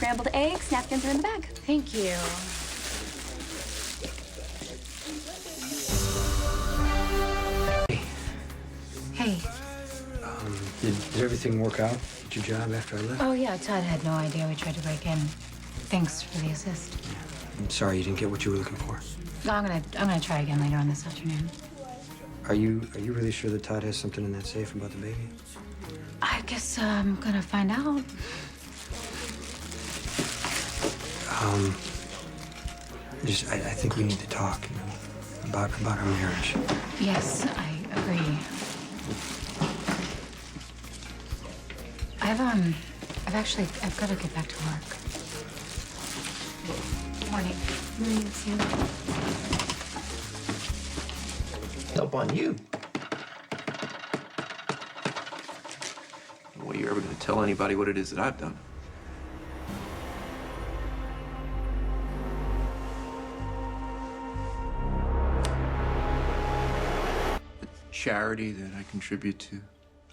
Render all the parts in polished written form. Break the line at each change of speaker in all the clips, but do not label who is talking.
scrambled eggs. Napkins are in the bag.
Thank you. Hey.
Did everything work out at your job after I left?
Oh, yeah, Todd had no idea we tried to break in. Thanks for the assist.
I'm sorry you didn't get what you were looking for.
No, I'm gonna try again later on this afternoon.
Are you really sure that Todd has something in that safe about the baby?
I guess I'm gonna find out.
I think we need to talk, you know, about our marriage.
Yes, I agree. I've got to get back to work. Morning. Morning, Sam.
Help on you. What are you ever going to tell anybody what it is that I've done? The charity that I contribute to.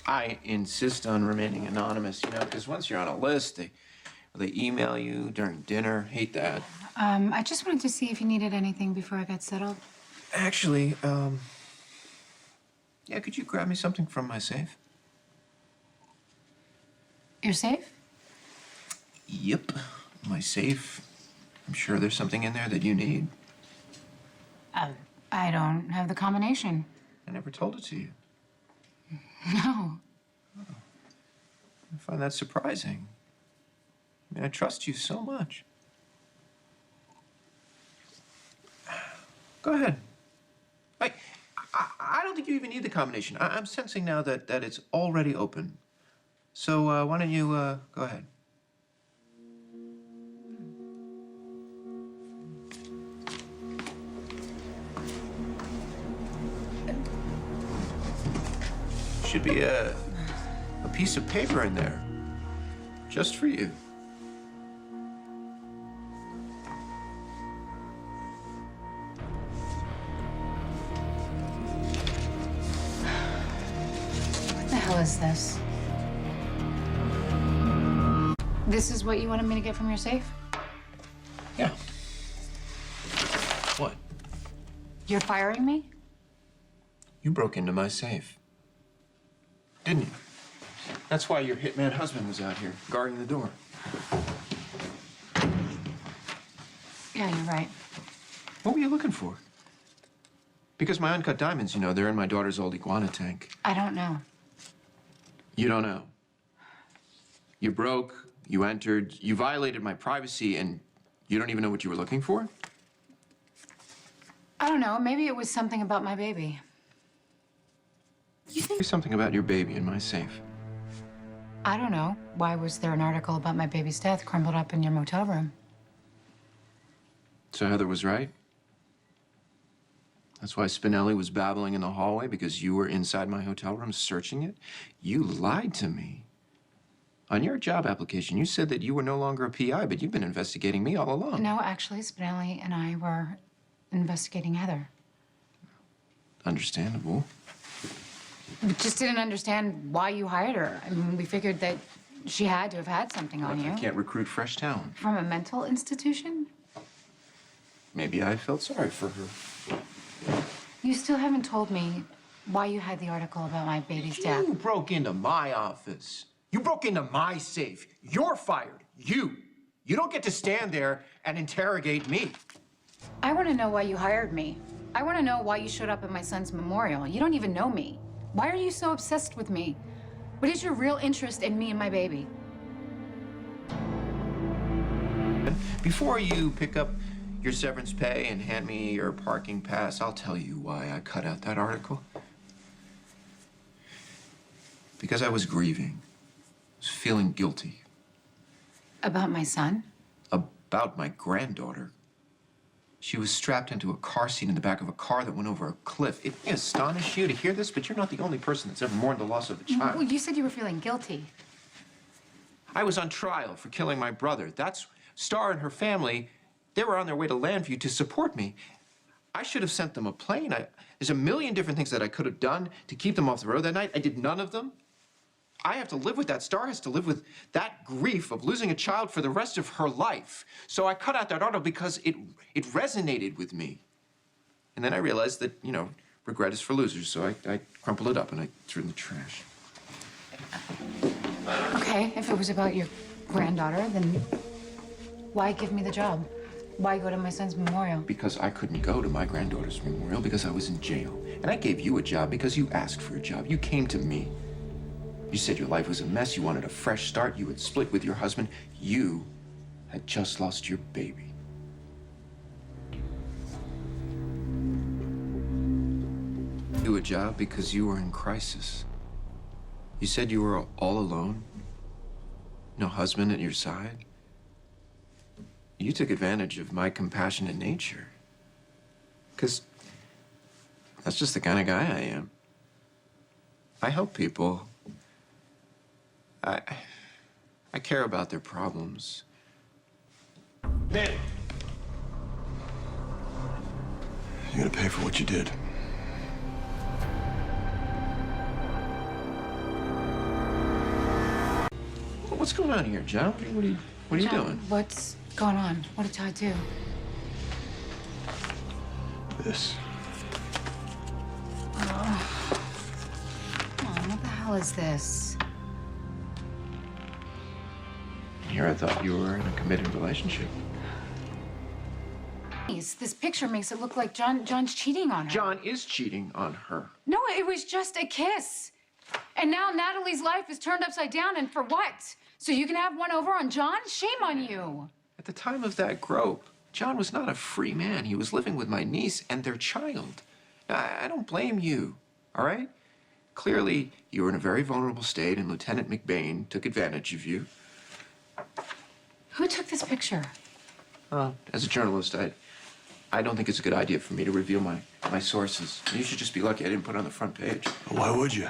I insist on remaining anonymous, you know, because once you're on a list, they email you during dinner. Hate that.
I just wanted to see if you needed anything before I got settled.
Actually, yeah, could you grab me something from my safe?
You're safe?
Yep, my safe. I'm sure there's something in there that you need.
I don't have the combination.
I never told it to you.
No.
Oh. I find that surprising. I mean, I trust you so much. Go ahead. I don't think you even need the combination. I'm sensing now that it's already open. So why don't you go ahead? Should be a piece of paper in there, just for you.
What the hell is this? This is what you wanted me to get from your safe?
Yeah. What?
You're firing me?
You broke into my safe, didn't you? That's why your hitman husband was out here, guarding the door.
Yeah, you're right.
What were you looking for? Because my uncut diamonds, you know, they're in my daughter's old iguana tank.
I don't know.
You don't know. You broke, you entered, you violated my privacy, and you don't even know what you were looking for?
I don't know. Maybe it was something about my baby.
You think there's something about your baby in my safe?
I don't know. Why was there an article about my baby's death crumpled up in your motel room?
So Heather was right? That's why Spinelli was babbling in the hallway, because you were inside my hotel room searching it? You lied to me. On your job application, you said that you were no longer a PI, but you've been investigating me all along.
No, actually, Spinelli and I were investigating Heather.
Understandable.
We just didn't understand why you hired her. I mean, we figured that she had to have had something on you.
I can't recruit fresh talent.
From a mental institution?
Maybe I felt sorry for her.
You still haven't told me why you had the article about my baby's death.
You broke into my office. You broke into my safe. You're fired. You. You don't get to stand there and interrogate me.
I want to know why you hired me. I want to know why you showed up at my son's memorial. You don't even know me. Why are you so obsessed with me? What is your real interest in me and my baby?
Before you pick up your severance pay and hand me your parking pass, I'll tell you why I cut out that article. Because I was grieving. I was feeling guilty.
About my son?
About my granddaughter. She was strapped into a car seat in the back of a car that went over a cliff. It may astonish you to hear this, but you're not the only person that's ever mourned the loss of a child.
Well, you said you were feeling guilty.
I was on trial for killing my brother. That's Star and her family. They were on their way to Landview to support me. I should have sent them a plane. There's a million different things that I could have done to keep them off the road that night. I did none of them. I have to live with that. Star has to live with that grief of losing a child for the rest of her life. So I cut out that article because it resonated with me. And then I realized that, you know, regret is for losers. So I crumpled it up and I threw it in the trash.
Okay, if it was about your granddaughter, then why give me the job? Why go to my son's memorial?
Because I couldn't go to my granddaughter's memorial because I was in jail. And I gave you a job because you asked for a job. You came to me. You said your life was a mess. You wanted a fresh start. You had split with your husband. You had just lost your baby. You a job because you were in crisis. You said you were all alone. No husband at your side. You took advantage of my compassionate nature. 'Cause that's just the kind of guy I am. I help people. I care about their problems.
Man! You're gonna pay for what you did.
What's going on here, John? What are you
John,
doing?
what's going on? What did Todd do?
This.
Oh, what the hell is this?
Here I thought you were in a committed relationship.
This picture makes it look like John's cheating on her.
John is cheating on her.
No, it was just a kiss. And now Natalie's life is turned upside down, and for what? So you can have one over on John? Shame on you.
At the time of that grope, John was not a free man. He was living with my niece and their child. I don't blame you, all right? Clearly, you were in a very vulnerable state, and Lieutenant McBain took advantage of you.
Who took this picture?
As a journalist, I don't think it's a good idea for me to reveal my sources. You should just be lucky I didn't put it on the front page.
Well, why would you?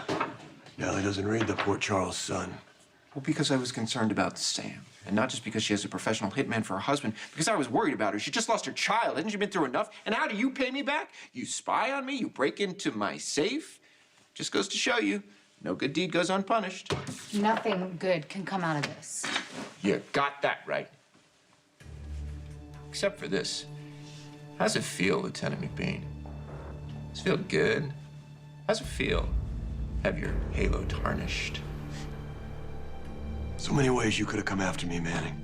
Natalie doesn't read the Port Charles Sun.
Well, because I was concerned about Sam. And not just because she has a professional hitman for her husband, because I was worried about her. She just lost her child. Hasn't she been through enough? And how do you pay me back? You spy on me? You break into my safe? Just goes to show you, no good deed goes unpunished.
Nothing good can come out of this.
You got that right. Except for this. How's it feel, Lieutenant McBain? Does it feel good? How's it feel? Have your halo tarnished?
So many ways you could have come after me, Manning.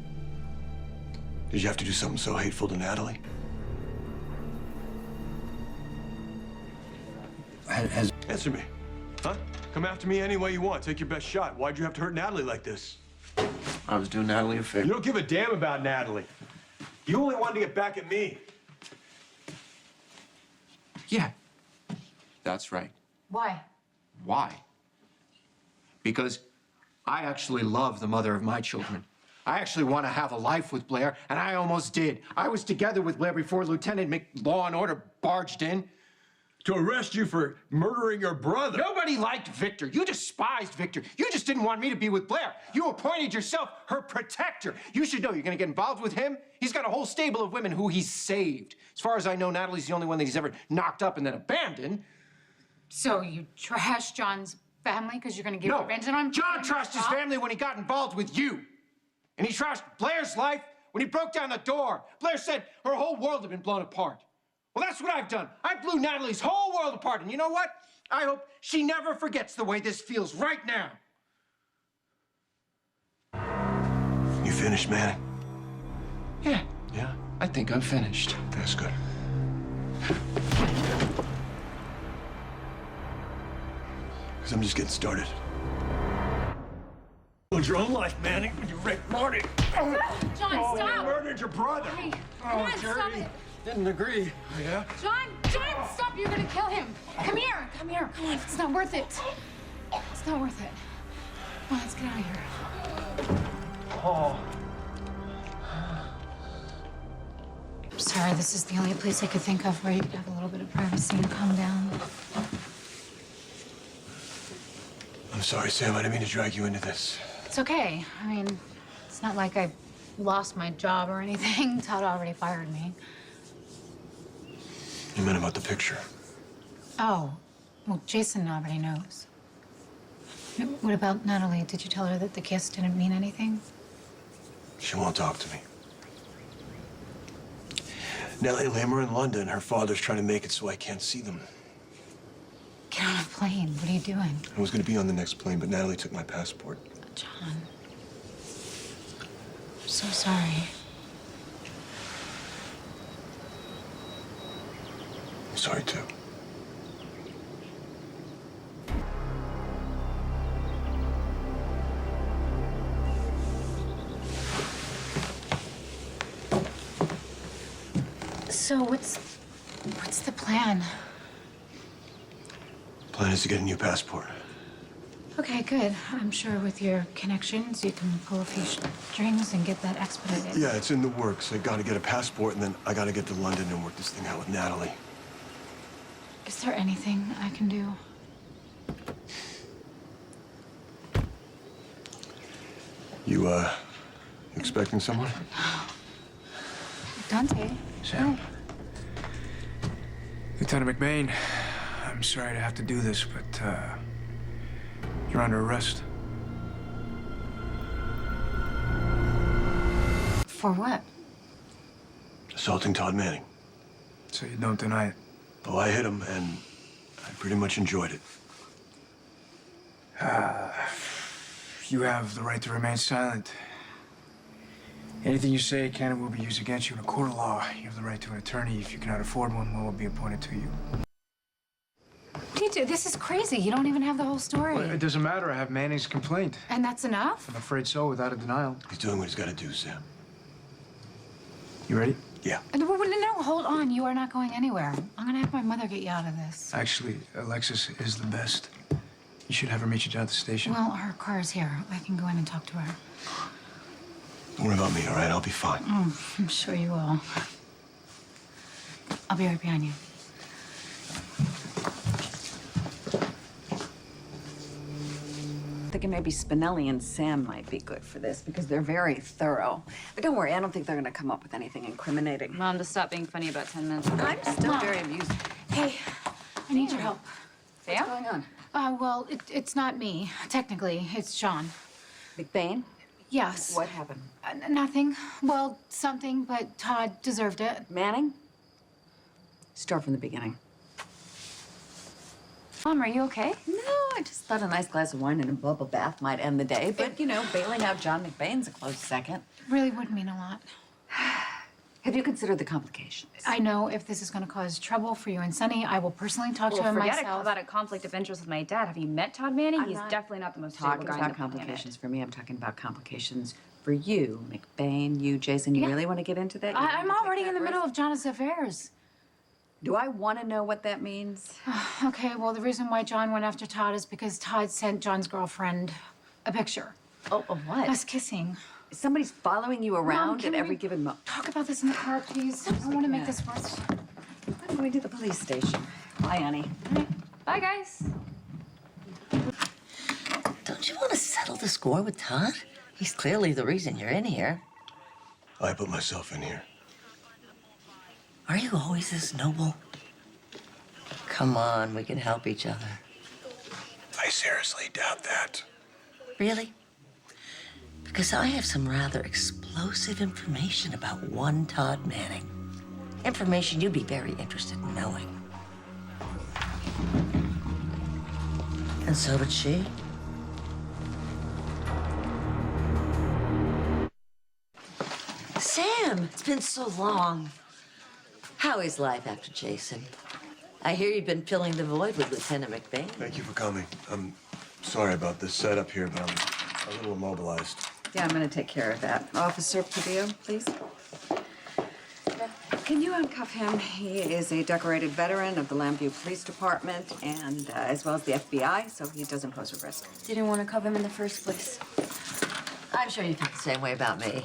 Did you have to do something so hateful to Natalie? Answer me. Huh? Come after me any way you want. Take your best shot. Why'd you have to hurt Natalie like this?
I was doing Natalie a favor.
You don't give a damn about Natalie. You only wanted to get back at me.
Yeah, that's right.
Why?
Why? Because I actually love the mother of my children. I actually want to have a life with Blair, and I almost did. I was together with Blair before Lieutenant Law and Order barged in.
To arrest you for murdering your brother.
Nobody liked Victor. You despised Victor. You just didn't want me to be with Blair. You appointed yourself her protector. You should know you're going to get involved with him. He's got a whole stable of women who he's saved. As far as I know, Natalie's the only one that he's ever knocked up and then abandoned.
So you trashed John's family because you're going to get revenge on him?
John trashed his family when he got involved with you. And he trashed Blair's life when he broke down the door. Blair said her whole world had been blown apart. Well, that's what I've done. I blew Natalie's whole world apart. And you know what? I hope she never forgets the way this feels right now.
You finished, Manning?
Yeah,
Yeah?
I think I'm finished.
That's good. Because I'm just getting started. Build your own life, Manning, when you raped Marty.
John,
You
stop!
murdered your brother.
Hey, John, stop it!
Didn't agree.
Yeah?
John, stop! You're gonna kill him! Come here! Come on, it's not worth it. It's not worth it. Come on, let's get out of here.
Oh.
I'm sorry, this is the only place I could think of where you could have a little bit of privacy and calm down.
I'm sorry, Sam. I didn't mean to drag you into this.
It's okay. I mean, it's not like I lost my job or anything. Todd already fired me.
You meant about the picture.
Oh, well, Jason already knows. What about Natalie? Did you tell her that the kiss didn't mean anything?
She won't talk to me. Nellie and Lamb are in London. Her father's trying to make it so I can't see them.
Get on a plane. What are you doing?
I was going to be on the next plane, but Natalie took my passport.
John. I'm so sorry.
I'm sorry, too.
So what's the plan?
Plan is to get a new passport.
Okay, good. I'm sure with your connections, you can pull a few strings and get that expedited.
Yeah, it's in the works. I got to get a passport, and then I got to get to London and work this thing out with Natalie.
Is there anything I can do?
You expecting someone?
Dante.
Sam. Lieutenant McBain, I'm sorry to have to do this, but you're under arrest.
For what?
Assaulting Todd Manning.
So you don't deny it?
Oh, I hit him, and I pretty much enjoyed it.
You have the right to remain silent. Anything you say can and will be used against you in a court of law. You have the right to an attorney. If you cannot afford one will be appointed to you.
DJ, this is crazy. You don't even have the whole story.
Well, it doesn't matter. I have Manning's complaint.
And that's enough?
I'm afraid so, without a denial.
He's doing what he's got to do, Sam.
You ready?
Yeah.
No, hold on. You are not going anywhere. I'm gonna have my mother get you out of this.
Actually, Alexis is the best. You should have her meet you down at the station.
Well, her car is here. I can go in and talk to her.
Don't worry about me, all right? I'll be fine.
I'm sure you will. I'll be right behind you.
Thinking maybe Spinelli and Sam might be good for this because they're very thorough. But don't worry, I don't think they're going to come up with anything incriminating.
Mom, just stop being funny about 10 minutes ago.
I'm still very amused.
Hey, I need your help.
What's going on?
Well, it's not me. Technically, it's John.
McBain?
Yes.
What happened?
Nothing. Well, something, but Todd deserved it.
Manning? Start from the beginning.
Mom, are you okay?
No, I just thought a nice glass of wine and a bubble bath might end the day. But, you know, bailing out John McBain's a close second.
It really would mean a lot.
Have you considered the complications?
I know if this is going to cause trouble for you and Sonny, I will personally talk to him
Forget
myself.
about a conflict of interest with my dad. Have you met Todd Manning?
I'm
He's
not
definitely not the most
talking
stable guy on
about
the planet.
complications for me. I'm talking about complications for you, McBain, you, Jason. You really want to get into that? You
I'm
willing to take
already
that
in the middle
risk?
of John's affairs.
Do I want to know what that means?
Okay, well, the reason why John went after Todd is because Todd sent John's girlfriend a picture.
Oh, of what?
Us kissing.
Somebody's following you around
can
at every
we
given moment.
Talk about this in the car, please. I don't want to make this worse.
I'm going to the police station. Bye, honey.
Bye, guys.
Don't you want to settle the score with Todd? He's clearly the reason you're in here.
I put myself in here.
Are you always this noble? Come on, we can help each other.
I seriously doubt that.
Really? Because I have some rather explosive information about one Todd Manning. Information you'd be very interested in knowing. And so would she. Sam, it's been so long. How is life after Jason? I hear you've been filling the void with Lieutenant McBain.
Thank you for coming. I'm sorry about this setup here, but I'm a little immobilized.
Yeah, I'm going to take care of that. Officer Padilla, please. Can you uncuff him? He is a decorated veteran of the Lambview Police Department and as well as the FBI, so he doesn't pose a risk.
Didn't want to cover him in the first place.
I'm sure you feel the same way about me.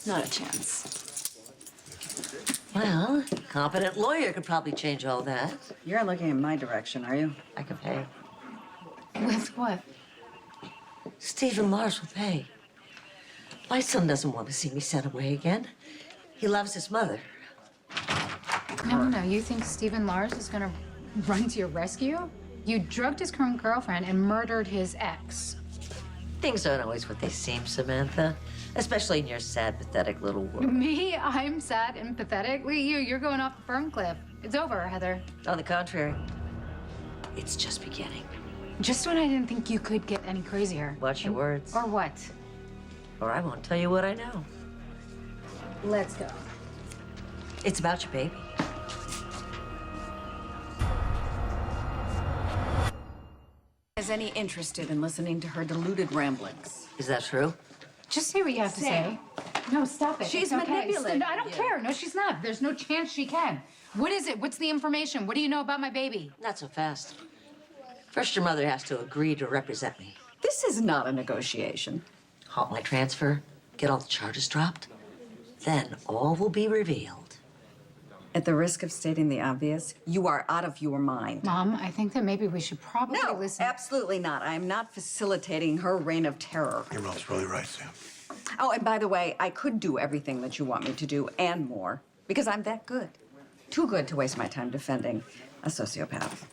Not a chance.
Well, a competent lawyer could probably change all that.
You're looking in my direction, are you?
I could pay.
With what?
Stephen Lars will pay. My son doesn't want to see me sent away again. He loves his mother.
No. You think Stephen Lars is going to run to your rescue? You drugged his current girlfriend and murdered his ex.
Things aren't always what they seem, Samantha. Especially in your sad, pathetic little world.
Me? I'm sad and pathetic. Look at you. You're going off the firm cliff. It's over, Heather.
On the contrary, it's just beginning.
Just when I didn't think you could get any crazier.
Watch your words.
Or what?
Or I won't tell you what I know.
Let's go.
It's about your baby.
Is any interested in listening to her deluded ramblings?
Is that true?
Just say what you have to say. No, stop it.
She's
It's okay.
manipulating
No, I don't care. No, she's not. There's no chance she can. What is it? What's the information? What do you know about my baby?
Not so fast. First, your mother has to agree to represent me.
This is not a negotiation.
Halt my transfer, get all the charges dropped. Then all will be revealed.
At the risk of stating the obvious, you are out of your mind.
Mom, I think that maybe we should probably
No,
listen.
absolutely not. I am not facilitating her reign of terror.
Your mom's probably right, Sam.
Oh, and by the way, I could do everything that you want me to do and more because I'm that good. Too good to waste my time defending a sociopath.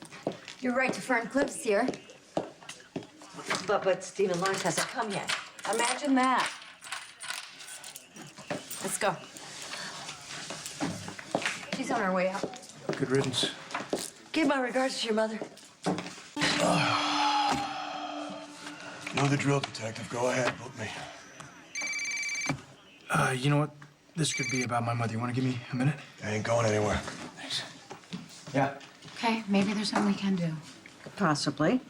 You're right to firm clips here.
But Stephen Lawrence hasn't come yet.
Imagine that. Let's go.
She's on her way out.
Good riddance.
Give my regards to your mother.
Know the drill, detective. Go ahead, book me.
You know what? This could be about my mother. You want to give me a minute?
I ain't going anywhere.
Thanks. Yeah.
Okay, maybe there's something we can do.
Possibly,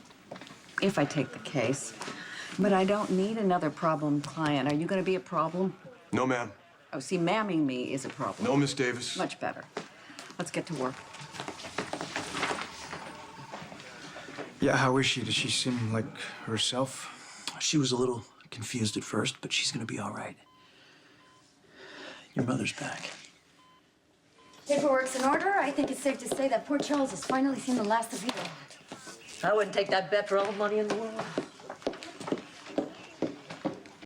if I take the case. But I don't need another problem client. Are you going to be a problem?
No, ma'am.
Oh, see, mamming me is a problem.
No, Miss Davis.
Much better. Let's get to work.
Yeah, how is she? Does she seem like herself?
She was a little confused at first, but she's gonna be all right. Your mother's back.
Paperwork's in order. I think it's safe to say that poor Charles has finally seen the last of you.
I wouldn't take that bet for all the money in the world.